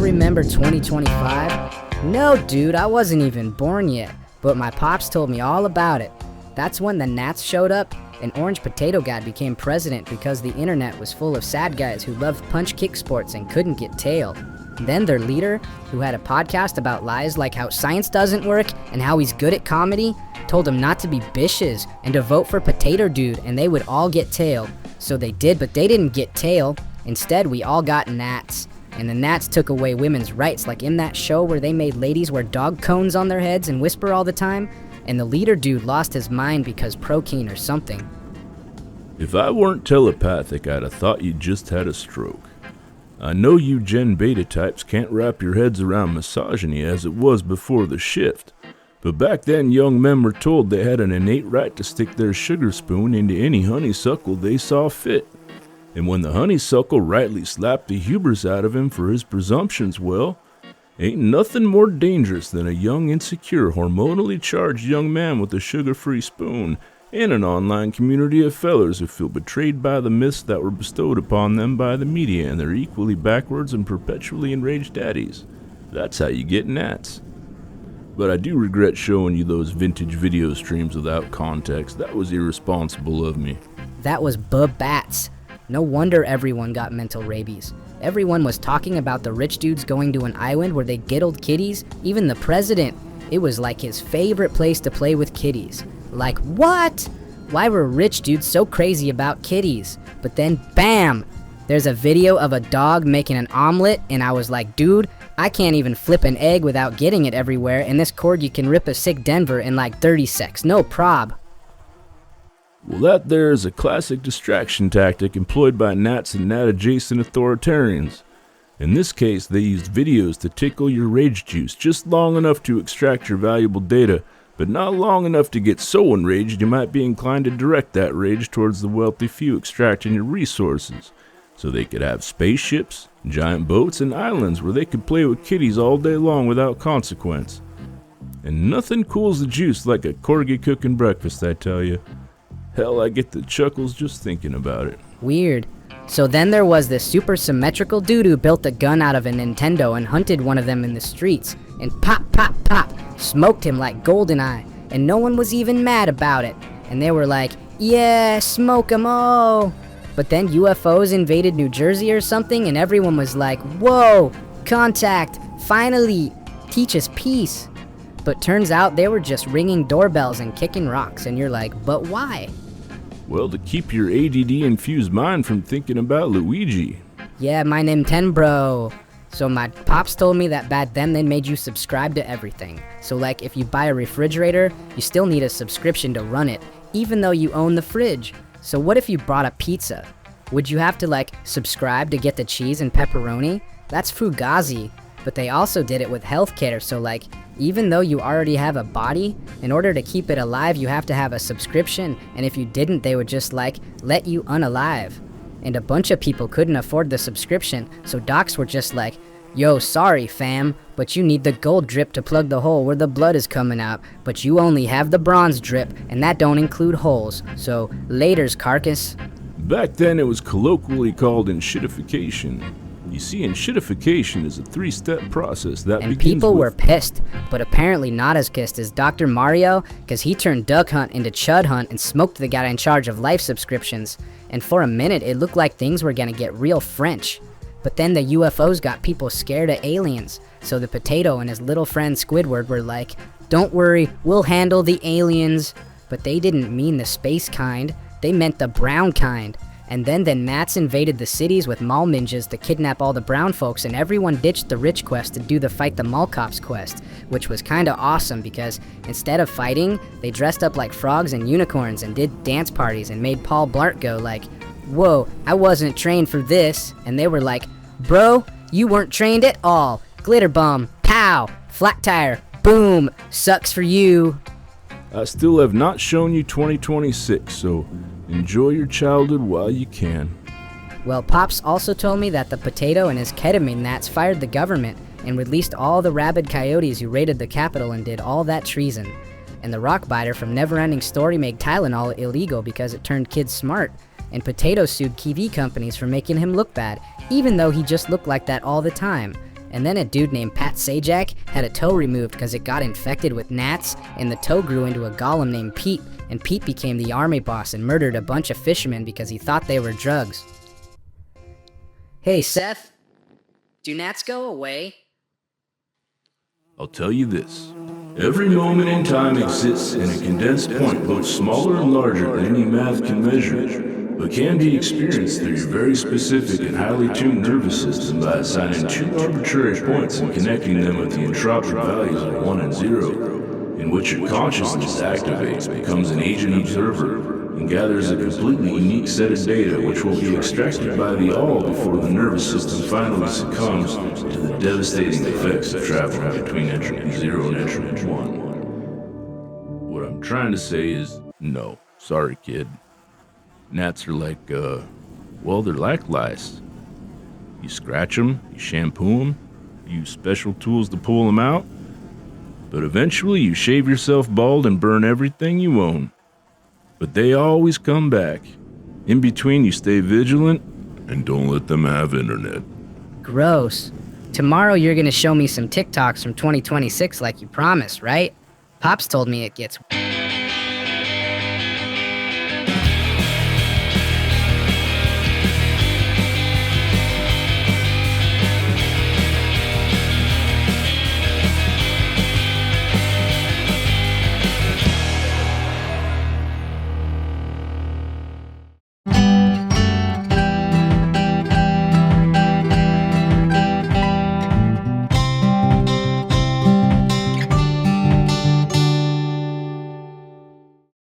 remember 2025? No, dude, I wasn't even born yet, but my pops told me all about it. That's when the Gnats showed up, and Orange Potato God became president because the internet was full of sad guys who loved punch-kick sports and couldn't get tailed. Then their leader, who had a podcast about lies like how science doesn't work and how he's good at comedy, told them not to be bitches and to vote for Potato Dude and they would all get tailed. So they did, but they didn't get tailed. Instead, we all got Gnats. And the Gnats took away women's rights, like in that show where they made ladies wear dog cones on their heads and whisper all the time. And the leader dude lost his mind because Tok'in or something. If I weren't telepathic, I'd have thought you just had a stroke. I know you Gen Beta types can't wrap your heads around misogyny as it was before the shift, but back then young men were told they had an innate right to stick their sugar spoon into any honeysuckle they saw fit. And when the honeysuckle rightly slapped the hubris out of him for his presumptions, well, ain't nothing more dangerous than a young, insecure, hormonally charged young man with a sugar-free spoon and an online community of fellers who feel betrayed by the myths that were bestowed upon them by the media and their equally backwards and perpetually enraged daddies. That's how you get Gnats. But I do regret showing you those vintage video streams without context. That was irresponsible of me. That was Bats. No wonder everyone got mental rabies. Everyone was talking about the rich dudes going to an island where they giddled kitties. Even the president. It was like his favorite place to play with kitties. Like, what? Why were rich dudes so crazy about kitties? But then, bam! There's a video of a dog making an omelet, and I was like, dude, I can't even flip an egg without getting it everywhere, and this cord you can rip a sick Denver in like 30 secs. No prob. Well, that there is a classic distraction tactic employed by Gnats and Gnat-adjacent authoritarians. In this case, they used videos to tickle your rage juice just long enough to extract your valuable data, but not long enough to get so enraged you might be inclined to direct that rage towards the wealthy few extracting your resources, so they could have spaceships, giant boats, and islands where they could play with kitties all day long without consequence. And nothing cools the juice like a corgi cooking breakfast, I tell you. Hell, I get the chuckles just thinking about it. Weird. So then there was this super symmetrical dude who built a gun out of a Nintendo and hunted one of them in the streets, and pop, pop, pop, smoked him like GoldenEye, and no one was even mad about it. And they were like, yeah, smoke 'em all. But then UFOs invaded New Jersey or something, and everyone was like, whoa, contact, finally, teach us peace. But turns out they were just ringing doorbells and kicking rocks, and you're like, but why? Well, to keep your ADD-infused mind from thinking about Luigi. Yeah, my Nintendo. So my pops told me that back then they made you subscribe to everything. So like if you buy a refrigerator, you still need a subscription to run it, even though you own the fridge. So what if you bought a pizza? Would you have to like subscribe to get the cheese and pepperoni? That's Fugazi. But they also did it with healthcare, so like, even though you already have a body, in order to keep it alive you have to have a subscription, and if you didn't they would just like, let you unalive. And a bunch of people couldn't afford the subscription, so docs were just like, yo, sorry fam, but you need the gold drip to plug the hole where the blood is coming out, but you only have the bronze drip, and that don't include holes, so laters carcass. Back then it was colloquially called enshittification. You see, enshittification is a 3-step process that and begins people with... were pissed, but apparently not as pissed as Dr. Mario, because he turned Duck Hunt into Chud Hunt and smoked the guy in charge of life subscriptions. And for a minute, it looked like things were gonna get real French. But then the UFOs got people scared of aliens, so the Potato and his little friend Squidward were like, don't worry, we'll handle the aliens. But they didn't mean the space kind, they meant the brown kind. And then the Gnats invaded the cities with mall ninjas to kidnap all the brown folks, and everyone ditched the rich quest to do the fight the mall cops quest, which was kinda awesome because instead of fighting, they dressed up like frogs and unicorns and did dance parties and made Paul Blart go like, whoa, I wasn't trained for this. And they were like, bro, you weren't trained at all. Glitter bomb, pow, flat tire, boom, sucks for you. I still have not shown you 2026, so enjoy your childhood while you can. Well, Pops also told me that the Potato and his ketamine Gnats fired the government and released all the rabid coyotes who raided the Capitol and did all that treason. And the Rockbiter from Neverending Story made Tylenol illegal because it turned kids smart. And Potato sued TV companies for making him look bad, even though he just looked like that all the time. And then a dude named Pat Sajak had a toe removed because it got infected with gnats, and the toe grew into a golem named Pete, and Pete became the army boss and murdered a bunch of fishermen because he thought they were drugs. Hey Seth, do gnats go away? I'll tell you this. Every moment in time exists in a condensed point both smaller and larger than any math can measure, but can be experienced through your very specific and highly tuned nervous system by assigning two arbitrary points and connecting them with the entropic values of 1 and 0, in which your consciousness activates, becomes an agent observer, and gathers a completely unique set of data which will be extracted by the all before the nervous system finally succumbs to the devastating effects of traveling between entropy 0 and entropy 1. What I'm trying to say is, no. Sorry, kid. Gnats are like, they're like lice. You scratch them, you shampoo them, use special tools to pull them out, but eventually you shave yourself bald and burn everything you own. But they always come back. In between, you stay vigilant and don't let them have internet. Gross. Tomorrow you're gonna show me some TikToks from 2026 like you promised, right? Pops told me it gets